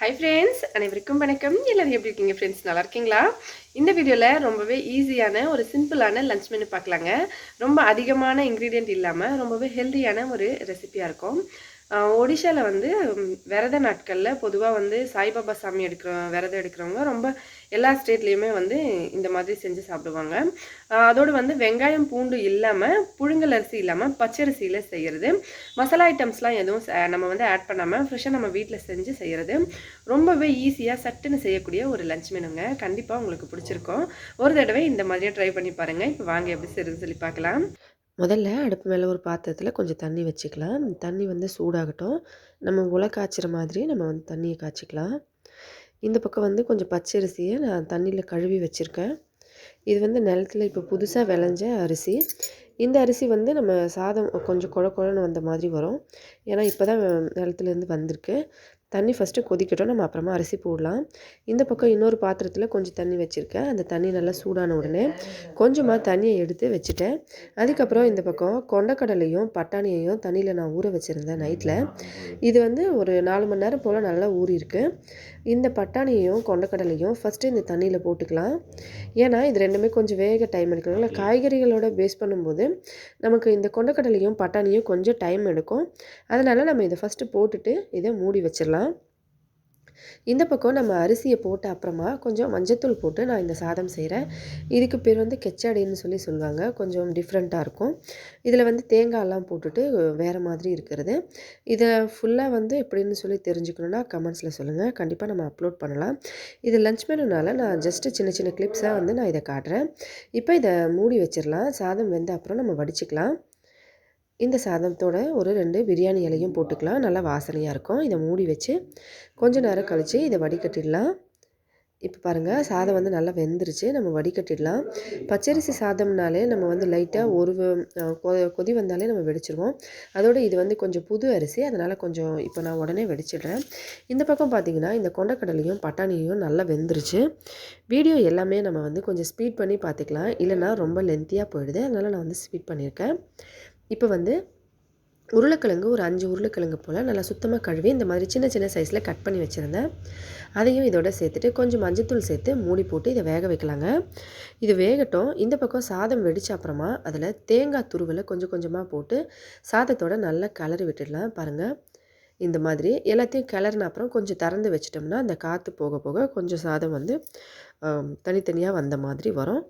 Hi friends, அனைவருக்கும் வணக்கம். எல்லாரும் எப்படி இருக்கீங்க ஃப்ரெண்ட்ஸ்? நல்லா இருக்கீங்களா? இந்த வீடியோவில் ரொம்பவே ஈஸியான ஒரு சிம்பிளான லஞ்ச் மெனு பார்க்கலாங்க. ரொம்ப அதிகமான இன்க்ரீடியன்ட் இல்லாமல் ரொம்பவே ஹெல்த்தியான ஒரு ரெசிபியாக இருக்கும். ஒடிஷாவில் வந்து விரத நாட்களில் பொதுவாக வந்து சாய்பாபா சாமி விரதம் எடுக்கிறவங்க ரொம்ப எல்லா ஸ்டேட்லேயுமே வந்து இந்த மாதிரி செஞ்சு சாப்பிடுவாங்க. அதோடு வந்து வெங்காயம் பூண்டு இல்லாமல் புழுங்கல் அரிசி இல்லாமல் பச்சரிசியில் செய்கிறது. மசாலா ஐட்டம்ஸ்லாம் எதுவும் நம்ம வந்து ஆட் பண்ணாமல் ஃப்ரெஷ்ஷாக நம்ம வீட்டில் செஞ்சு செய்கிறது ரொம்பவே ஈஸியாக சட்டுன்னு செய்யக்கூடிய ஒரு லஞ்ச் மெனுங்க. கண்டிப்பாக உங்களுக்கு பிடிச்சிருக்கும். ஒரு தடவை இந்த மாதிரியே ட்ரை பண்ணி பாருங்கள். இப்போ வாங்க எப்படி செய்யுதுன்னு சொல்லி பார்க்கலாம். முதல்ல அடுப்பு மேலே ஒரு பாத்திரத்தில் கொஞ்சம் தண்ணி வச்சுக்கலாம். தண்ணி வந்து சூடாகட்டும். நம்ம உலை காய்ச்சுற மாதிரி நம்ம வந்து தண்ணியை காய்ச்சிக்கலாம். இந்த பக்கம் வந்து கொஞ்சம் பச்சரிசியை நான் தண்ணியில் கழுவி வச்சுருக்கேன். இது வந்து நிலத்துல இப்போ புதுசாக விளைஞ்ச அரிசி. இந்த அரிசி வந்து நம்ம சாதம் கொஞ்சம் குழ குழன்னு வந்த மாதிரி வரும். ஏன்னா இப்போ தான் நிலத்துலேருந்து வந்திருக்கு. தண்ணி ஃபஸ்ட்டு கொதிக்கட்டும், நம்ம அப்புறமா அரிசி போடலாம். இந்த பக்கம் இன்னொரு பாத்திரத்தில் கொஞ்சம் தண்ணி வச்சுருக்கேன். அந்த தண்ணி நல்லா சூடான உடனே கொஞ்சமாக தண்ணியை எடுத்து வச்சுட்டேன். அதுக்கப்புறம் இந்த பக்கம் கொண்டக்கடலையும் பட்டாணியையும் தண்ணியில் நான் ஊற வச்சுருந்தேன் நைட்டில். இது வந்து ஒரு 4 மணி நேரம் போல் நல்லா ஊறியிருக்கு. இந்த பட்டாணியையும் கொண்டக்கடலையும் ஃபஸ்ட்டு இந்த தண்ணியில் போட்டுக்கலாம். ஏன்னா இது ரெண்டுமே கொஞ்சம் வேக டைம் எடுக்கணும். இல்லை காய்கறிகளோட பேஸ் பண்ணும்போது நமக்கு இந்த கொண்டக்கடலையும் பட்டாணியும் கொஞ்சம் டைம் எடுக்கும். அதனால் நம்ம இதை ஃபஸ்ட்டு போட்டுட்டு இதை மூடி வச்சிடலாம். இந்த பக்கம் நம்ம அரிசியை போட்ட அப்புறமா கொஞ்சம் மஞ்சத்தூள் போட்டு நான் இந்த சாதம் செய்கிறேன். இதுக்கு பேர் வந்து கெச்சடின்னு சொல்லுவாங்க. கொஞ்சம் டிஃப்ரெண்ட்டாக இருக்கும். இதில் வந்து தேங்காயெல்லாம் போட்டுட்டு வேறு மாதிரி இருக்கிறது. இதை ஃபுல்லாக வந்து எப்படின்னு சொல்லி தெரிஞ்சுக்கணுன்னா கமெண்ட்ஸில் சொல்லுங்கள். கண்டிப்பாக நம்ம அப்லோட் பண்ணலாம். இது லஞ்ச் மெனுனால நான் ஜஸ்ட்டு சின்ன சின்ன கிளிப்ஸாக வந்து நான் இதை காட்டுறேன். இப்போ இதை மூடி வச்சிடலாம். சாதம் வெந்த அப்புறம் நம்ம வடிச்சுக்கலாம். இந்த சாதத்தோட ஒரு 2 பிரியாணி இலையும் போட்டுக்கலாம். நல்லா வாசனையாக இருக்கும். இதை மூடி வச்சு கொஞ்ச நேரம் கழித்து இதை வடிகட்டிடலாம். இப்போ பாருங்கள், சாதம் வந்து நல்லா வெந்துருச்சு. நம்ம வடிகட்டிடலாம். பச்சரிசி சாதம்னாலே நம்ம வந்து லைட்டாக கொதி வந்தாலே நம்ம வெடிச்சிருவோம். அதோடு இது வந்து கொஞ்சம் புது அரிசி, அதனால் கொஞ்சம் இப்போ நான் உடனே வெடிச்சிடுறேன். இந்த பக்கம் பார்த்திங்கன்னா இந்த கொண்டக்கடலையும் பட்டாணியும் நல்லா வெந்துருச்சு. வீடியோ எல்லாமே நம்ம வந்து கொஞ்சம் ஸ்பீட் பண்ணி பார்த்துக்கலாம். இல்லைனா ரொம்ப லென்த்தியாக போயிடுது. அதனால் நான் வந்து ஸ்பீட் பண்ணியிருக்கேன். இப்போ வந்து உருளைக்கிழங்கு ஒரு 5 உருளைக்கிழங்கு போல் நல்லா சுத்தமாக கழுவி இந்த மாதிரி சின்ன சின்ன சைஸில் கட் பண்ணி வச்சுருந்தேன். அதையும் இதோட சேர்த்துட்டு கொஞ்சம் மஞ்சத்தூள் சேர்த்து மூடி போட்டு இதை வேக வைக்கலாங்க. இது வேகட்டும். இந்த பக்கம் சாதம் வெடிச்ச அப்புறமா அதில் தேங்காய் துருவலை கொஞ்சம் கொஞ்சமாக போட்டு சாதத்தோடு நல்லா கிளறி விட்டுடலாம். பாருங்கள், இந்த மாதிரி எல்லாத்தையும் கிளறின அப்புறம் கொஞ்சம் திறந்து வச்சிட்டோம்னா அந்த காற்று போக போக கொஞ்சம் சாதம் வந்து தனித்தனியாக வந்த மாதிரி வரும்.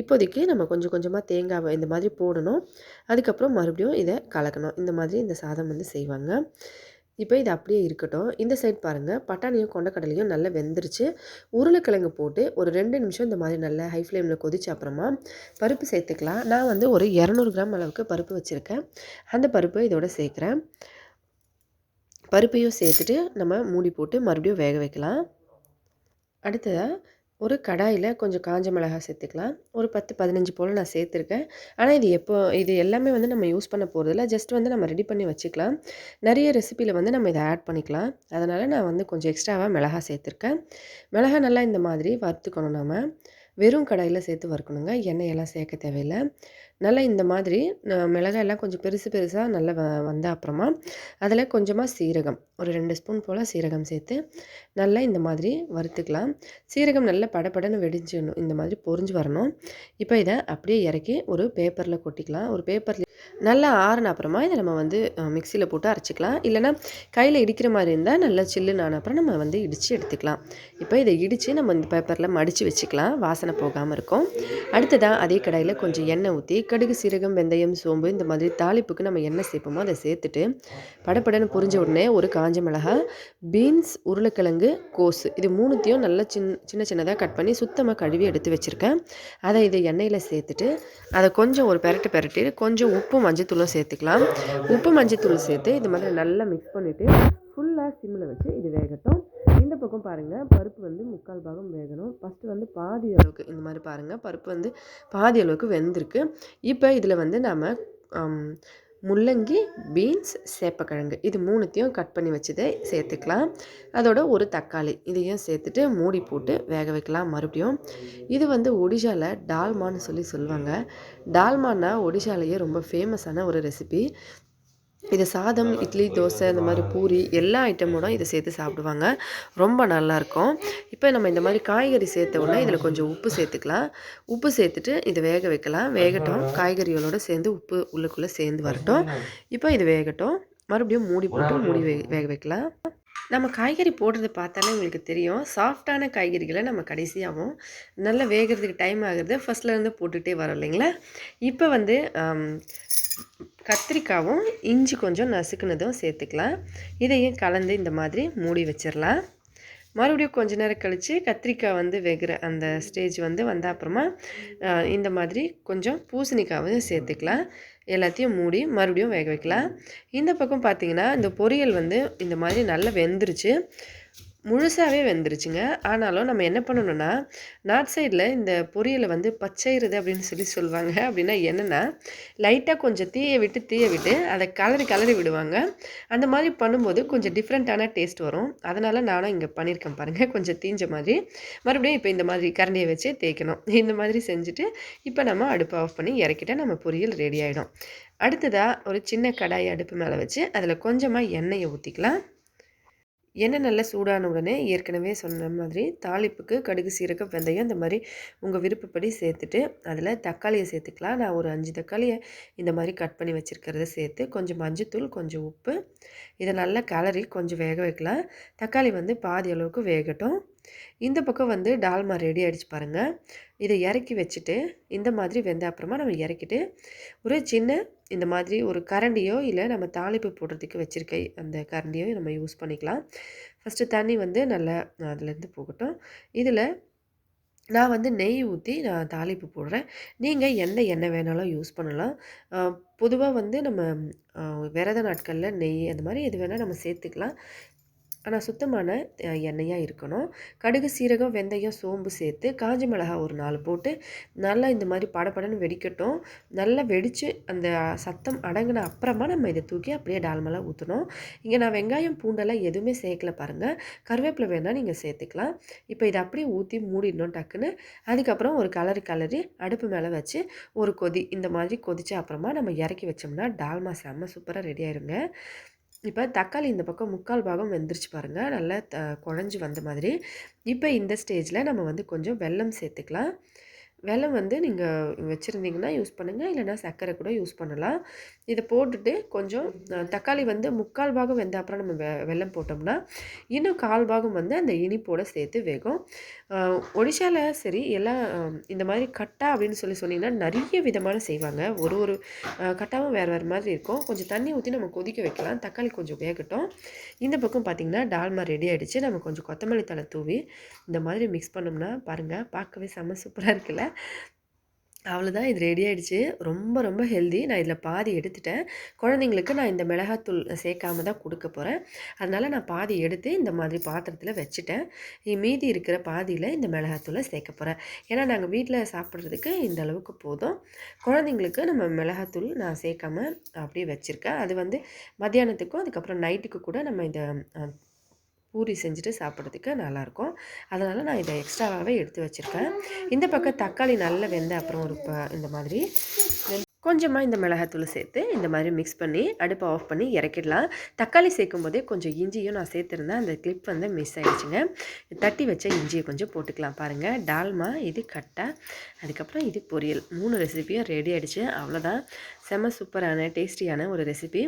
இப்போதைக்கு நம்ம கொஞ்சம் கொஞ்சமாக தேங்காவை இந்த மாதிரி போடணும். அதுக்கப்புறம் மறுபடியும் இதை கலக்கணும். இந்த மாதிரி இந்த சாதம் வந்து செய்வாங்க. இப்போ இது அப்படியே இருக்கட்டும். இந்த சைட் பாருங்கள், பட்டாணியும் கொண்டக்கடலையும் நல்லா வெந்துருச்சு. உருளைக்கிழங்கு போட்டு ஒரு 2 நிமிஷம் இந்த மாதிரி நல்லா ஹை ஃப்ளேமில் கொதிச்ச அப்புறமா பருப்பு சேர்த்துக்கலாம். நான் வந்து ஒரு 200 கிராம் அளவுக்கு பருப்பு வச்சுருக்கேன். அந்த பருப்பை இதோட சேர்க்குறேன். பருப்பையும் சேர்த்துட்டு நம்ம மூடி போட்டு மறுபடியும் வேக வைக்கலாம். அடுத்ததாக ஒரு கடாயில் கொஞ்சம் காஞ்ச மிளகாய் சேர்த்துக்கலாம். ஒரு 10, 15 போல் நான் சேர்த்துருக்கேன். ஆனால் இது எல்லாமே வந்து நம்ம யூஸ் பண்ண போகிறதில்ல. ஜஸ்ட் வந்து நம்ம ரெடி பண்ணி வச்சுக்கலாம். நிறைய ரெசிப்பியில் வந்து நம்ம இதை ஆட் பண்ணிக்கலாம். அதனால் நான் வந்து கொஞ்சம் எக்ஸ்ட்ராவாக மிளகாய் சேர்த்துருக்கேன். மிளகாய் நல்லா இந்த மாதிரி வறுத்துக்கணும். நம்ம வெறும் கடாயில் சேர்த்து வறுக்கணுங்க. எண்ணெயெல்லாம் சேர்க்க தேவையில்லை. நல்லா இந்த மாதிரி மிளகாயெல்லாம் கொஞ்சம் பெருசு பெருசாக நல்லா வந்த அப்புறமா அதில் கொஞ்சமாக சீரகம் ஒரு 2 ஸ்பூன் போல் சீரகம் சேர்த்து நல்லா இந்த மாதிரி வறுத்துக்கலாம். சீரகம் நல்லா படபடன்னு வெடிஞ்சிடணும். இந்த மாதிரி பொரிஞ்சு வரணும். இப்போ இதை அப்படியே இறக்கி ஒரு பேப்பரில் கொட்டிக்கலாம். ஒரு பேப்பரில் நல்லா ஆறின அப்புறமா இதை நம்ம வந்து மிக்சியில் போட்டு அரைச்சிக்கலாம். இல்லைனா கையில் இடிக்கிற மாதிரி இருந்தால் நல்லா சில்லுன்னு ஆன அப்புறம் நம்ம வந்து இடித்து எடுத்துக்கலாம். இப்போ இதை இடித்து நம்ம இந்த பேப்பரில் மடித்து வச்சுக்கலாம். வாசனை போகாமல் இருக்கும். அடுத்ததாக அதே கடாயில் கொஞ்சம் எண்ணெய் ஊற்றி கடுகு, சீரகம், வெந்தயம், சோம்பு இந்த மாதிரி தாளிப்புக்கு நம்ம எண்ணெய் சேர்ப்போமோ அதை சேர்த்துட்டு படப்படன்னு புரிஞ்ச உடனே ஒரு காஞ்ச மிளகாய், பீன்ஸ், உருளைக்கிழங்கு, கோஸு இது மூணுத்தையும் நல்லா சின்ன சின்னதாக கட் பண்ணி சுத்தமாக கழுவி எடுத்து வச்சுருக்கேன். அதை இதை எண்ணெயில் சேர்த்துட்டு அதை கொஞ்சம் ஒரு பெரட்டி கொஞ்சம் உப்பு மஞ்சத்தூளும் சேர்த்துக்கலாம். உப்பு மஞ்சத்தூள் சேர்த்து இது மாதிரி நல்லா மிக்ஸ் பண்ணிவிட்டு ஃபுல்லாக சிம்மில் வச்சு இது வேகட்டும். இந்த பக்கம் பாருங்கள், பருப்பு வந்து 3/4 பாகம் வேகணும். ஃபஸ்ட்டு வந்து பாதி அளவுக்கு இந்த மாதிரி பாருங்கள், பருப்பு வந்து பாதி அளவுக்கு வெந்திருக்கு. இப்போ இதில் வந்து நம்ம முள்ளங்கி, பீன்ஸ், சேப்பக்கிழங்கு இது மூணுத்தையும் கட் பண்ணி வச்சதை சேர்த்துக்கலாம். அதோட ஒரு தக்காளி இதையும் சேர்த்துட்டு மூடி போட்டு வேக வைக்கலாம் மறுபடியும். இது வந்து ஒடிஷாவில் டால்மான்னு சொல்லுவாங்க. டால்மானா ஒடிஷாலேயே ரொம்ப ஃபேமஸான ஒரு ரெசிபி. இது சாதம், இட்லி, தோசை இந்த மாதிரி பூரி எல்லா ஐட்டமோட இதை சேர்த்து சாப்பிடுவாங்க. ரொம்ப நல்லாயிருக்கும். இப்போ நம்ம இந்த மாதிரி காய்கறி சேர்த்த உடனே இதில் கொஞ்சம் உப்பு சேர்த்துக்கலாம். உப்பு சேர்த்துட்டு இதை வேக வைக்கலாம். வேகட்டும். காய்கறிகளோட சேர்ந்து உப்பு உள்ளுக்குள்ளே சேர்ந்து வரட்டும். இப்போ இது வேகட்டும். மறுபடியும் மூடி போட்டு வேக வைக்கலாம். நம்ம காய்கறி போடுறத பார்த்தாலே உங்களுக்கு தெரியும். சாஃப்டான காய்கறிகளை நம்ம கடைசியாகவும் நல்லா வேகிறதுக்கு டைம் ஆகுறது ஃபர்ஸ்ட்லேருந்து போட்டுகிட்டே வரோம் இல்லைங்களா? இப்போ வந்து கத்திரிக்காவும் இஞ்சி கொஞ்சம் நசுக்குனதும் சேர்த்துக்கலாம். இதையும் கலந்து இந்த மாதிரி மூடி வச்சிடலாம். மறுபடியும் கொஞ்ச நேரம் கழித்து கத்திரிக்காய் வந்து வேகிற அந்த ஸ்டேஜ் வந்து வந்த அப்புறமா இந்த மாதிரி கொஞ்சம் பூசணிக்காவும் சேர்த்துக்கலாம். எல்லாத்தையும் மூடி மறுபடியும் வேக வைக்கலாம். இந்த பக்கம் பார்த்திங்கன்னா இந்த பொரியல் வந்து இந்த மாதிரி நல்லா வெந்துருச்சு. முழுசாகவே வெந்துருச்சுங்க. ஆனாலும் நம்ம என்ன பண்ணணும்னா, நார்த் சைடில் இந்த பொரியலை வந்து பச்சையிறது அப்படின்னு சொல்லுவாங்க. அப்படின்னா என்னென்னா, லைட்டாக கொஞ்சம் தீய விட்டு அதை கலரி விடுவாங்க. அந்த மாதிரி பண்ணும்போது கொஞ்சம் டிஃப்ரெண்ட்டான டேஸ்ட் வரும். அதனால் நானும் இங்கே பண்ணியிருக்கேன் பாருங்கள். கொஞ்சம் தீஞ்ச மாதிரி. மறுபடியும் இப்போ இந்த மாதிரி கரண்டியை வச்சு தேய்க்கணும். இந்த மாதிரி செஞ்சுட்டு இப்போ நம்ம அடுப்பை ஆஃப் பண்ணி இறக்கிட்டால் நம்ம பொரியல் ரெடி ஆகிடும். அடுத்ததாக ஒரு சின்ன கடாயை அடுப்பு மேலே வச்சு அதில் கொஞ்சமாக எண்ணெயை ஊற்றிக்கலாம். எண்ணெய் நல்லா சூடான உடனே ஏற்கனவே சொன்ன மாதிரி தாளிப்புக்கு கடுகு, சீரகம், வெந்தயம் இந்த மாதிரி உங்கள் விருப்பப்படி சேர்த்துட்டு அதில் தக்காளியை சேர்த்துக்கலாம். நான் ஒரு 5 தக்காளியை இந்த மாதிரி கட் பண்ணி வச்சுருக்கிறத சேர்த்து கொஞ்சம் மஞ்சத்தூள், கொஞ்சம் உப்பு இதை நல்லா கலரி கொஞ்சம் வேக வைக்கலாம். தக்காளி வந்து பாதி அளவுக்கு வேகட்டும். இந்த பக்கம் வந்து டால்மா ரெடி ஆகிடுச்சு பாருங்கள். இதை இறக்கி வச்சுட்டு இந்த மாதிரி வெந்த அப்புறமா நம்ம இறக்கிட்டு ஒரு சின்ன இந்த மாதிரி ஒரு கரண்டியோ இல்லை நம்ம தாளிப்பு போடுறதுக்கு வச்சுருக்க அந்த கரண்டியோ நம்ம யூஸ் பண்ணிக்கலாம். ஃபஸ்ட்டு தண்ணி வந்து நல்லா அதுலேருந்து போகட்டும். இதில் நான் வந்து நெய் ஊற்றி நான் தாளிப்பு போடுறேன். நீங்கள் எந்த எண்ணெய் வேணாலும் யூஸ் பண்ணலாம். பொதுவாக வந்து நம்ம விரத நாட்களில் நெய் அந்த மாதிரி எது வேணால் நம்ம சேர்த்துக்கலாம். ஆனால் சுத்தமான எண்ணெயாக இருக்கணும். கடுகு, சீரகம், வெந்தயம், சோம்பு சேர்த்து காஞ்ச மிளகாய் ஒரு 4 போட்டு நல்லா இந்த மாதிரி படபடன்னு வெடிக்கட்டும். நல்லா வெடித்து அந்த சத்தம் அடங்கின அப்புறமா நம்ம இதை தூக்கி அப்படியே டால்மாலாம் ஊற்றணும். இங்கே நான் வெங்காயம், பூண்டெல்லாம் எதுவுமே சேர்க்கல பாருங்கள். கருவேப்பிலை வேணால் நீங்கள் சேர்த்துக்கலாம். இப்போ இதை அப்படியே ஊற்றி மூடிடணும் டக்குன்னு. அதுக்கப்புறம் ஒரு கலரி அடுப்பு மேலே வச்சு ஒரு கொதி இந்த மாதிரி கொதித்த அப்புறமா நம்ம இறக்கி வச்சோம்னா டால்மா செம்ம சூப்பராக ரெடி ஆயிருங்க. இப்போ தக்காளி இந்த பக்கம் 3/4 பாகம் வெந்துருச்சு பாருங்கள். நல்லா குழஞ்சி வந்த மாதிரி. இப்போ இந்த ஸ்டேஜில் நம்ம வந்து கொஞ்சம் வெல்லம் சேர்த்துக்கலாம். வெல்லம் வந்து நீங்கள் வச்சுருந்தீங்கன்னா யூஸ் பண்ணுங்கள். இல்லைனா சர்க்கரை கூட யூஸ் பண்ணலாம். இதை போட்டுட்டு கொஞ்சம் தக்காளி வந்து 3/4 பாகம் வெந்த அப்புறம் நம்ம வெல்லம் போட்டோம்னா இன்னும் 1/4 பாகம் வந்து அந்த இனிப்போடு சேர்த்து வேகும். ஒடிஷாவில் சரி எல்லாம் இந்த மாதிரி கட்டா அப்படின்னு சொன்னீங்கன்னா நிறைய விதமான செய்வாங்க. ஒரு கட்டாவும் வேறு மாதிரி இருக்கும். கொஞ்சம் தண்ணி ஊற்றி நம்ம கொதிக்க வைக்கலாம். தக்காளி கொஞ்சம் வேகட்டும். இந்த பக்கம் பார்த்திங்கன்னா டால்மா ரெடி ஆகிடுச்சு. நம்ம கொஞ்சம் கொத்தமல்லி தழை தூவி இந்த மாதிரி மிக்ஸ் பண்ணோம்னா பாருங்கள், பார்க்கவே செம்ம சூப்பராக இருக்குல்ல. அவ்வளோதான், இது ரெடி ஆகிடுச்சு. ரொம்ப ரொம்ப ஹெல்தி. நான் இதில் பாதி எடுத்துட்டேன். குழந்தைங்களுக்கு நான் இந்த மிளகாத்தூள் சேர்க்காம தான் கொடுக்க போகிறேன். அதனால் நான் பாதி எடுத்து இந்த மாதிரி பாத்திரத்தில் வச்சுட்டேன். மீதி இருக்கிற பாதியில் இந்த மிளகாத்தூளை சேர்க்க போகிறேன். ஏன்னா நாங்கள் வீட்டில் சாப்பிட்றதுக்கு இந்த அளவுக்கு போதும். குழந்தைங்களுக்கு நம்ம மிளகாத்தூள் நான் சேர்க்காம அப்படியே வச்சுருக்கேன். அது வந்து மத்தியானத்துக்கும் அதுக்கப்புறம் நைட்டுக்கு கூட நம்ம இந்த பூரி செஞ்சுட்டு சாப்பிட்றதுக்கு நல்லாயிருக்கும். அதனால் நான் இதை எக்ஸ்ட்ராவாகவே எடுத்து வச்சுருக்கேன். இந்த பக்கம் தக்காளி நல்லா வெந்த அப்புறம் இந்த மாதிரி கொஞ்சமாக இந்த மிளகாத்தூள் சேர்த்து இந்த மாதிரி மிக்ஸ் பண்ணி அடுப்பை ஆஃப் பண்ணி இறக்கிடலாம். தக்காளி சேர்க்கும் போதே கொஞ்சம் இஞ்சியும் நான் சேர்த்துருந்தேன். அந்த கிளிப் வந்து மிஸ் ஆகிடுச்சுங்க. தட்டி வச்ச இஞ்சியை கொஞ்சம் போட்டுக்கலாம். பாருங்கள், டால்மா, இது கட்டா, அதுக்கப்புறம் இது பொரியல், 3 ரெசிபியும் ரெடி ஆகிடுச்சு. அவ்வளோதான், செம்ம சூப்பரான டேஸ்டியான ஒரு ரெசிபி.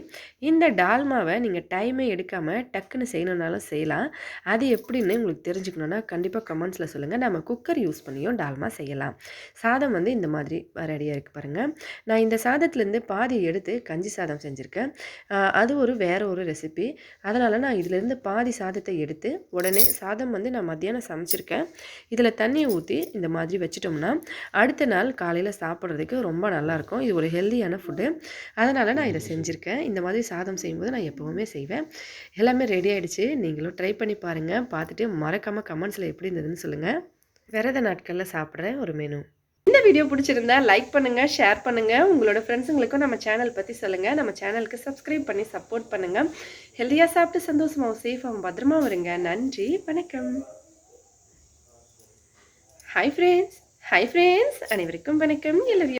இந்த டால்மாவை நீங்கள் டைமே எடுக்காமல் டக்குன்னு செய்யணுன்னாலும் செய்யலாம். அது எப்படின்னு உங்களுக்கு தெரிஞ்சுக்கணுன்னா கண்டிப்பாக கமெண்ட்ஸில் சொல்லுங்கள். நம்ம குக்கர் யூஸ் பண்ணியும் டால்மா செய்யலாம். சாதம் வந்து இந்த மாதிரி ரெடியாக இருக்குது பாருங்கள். நான் இந்த சாதத்துலேருந்து பாதி எடுத்து கஞ்சி சாதம் செஞ்சுருக்கேன். அது வேறு ஒரு ரெசிபி. அதனால் நான் இதிலேருந்து பாதி சாதத்தை எடுத்து உடனே சாதம் வந்து நான் மத்தியானம் சமைச்சிருக்கேன். இதில் தண்ணியை ஊற்றி இந்த மாதிரி வச்சிட்டோம்னா அடுத்த நாள் காலையில் சாப்பிட்றதுக்கு ரொம்ப நல்லாயிருக்கும். இது ஒரு ஹெல்தியான ஃபுட்டு. அதனால் நான் இதை செஞ்சுருக்கேன். இந்த மாதிரி சாதம் செய்யும்போது நான் எப்போவுமே செய்வேன். எல்லாமே ரெடி ஆகிடுச்சு. நீங்களும் ட்ரை பண்ணி பாருங்கள். பார்த்துட்டு மறக்காமல் கமெண்ட்ஸில் எப்படி இருந்ததுன்னு சொல்லுங்கள். விரத நாட்களில் சாப்பிட்ற ஒரு மெனு. இந்த வீடியோ பிடிச்சிருந்தா லைக் பண்ணுங்கள், ஷேர் பண்ணுங்கள். உங்களோட ஃப்ரெண்ட்ஸுங்களுக்கும் நம்ம சேனல் பற்றி சொல்லுங்கள். நம்ம சேனலுக்கு சப்ஸ்கிரைப் பண்ணி சப்போர்ட் பண்ணுங்கள். ஹெல்த்தியாக சாப்பிட்டு சந்தோஷமாகவும் சேஃபாகவும் பத்திரமா வருங்க. நன்றி, வணக்கம். ஹாய் ஃப்ரெண்ட்ஸ், அனைவருக்கும் வணக்கம். எல்லாரையும்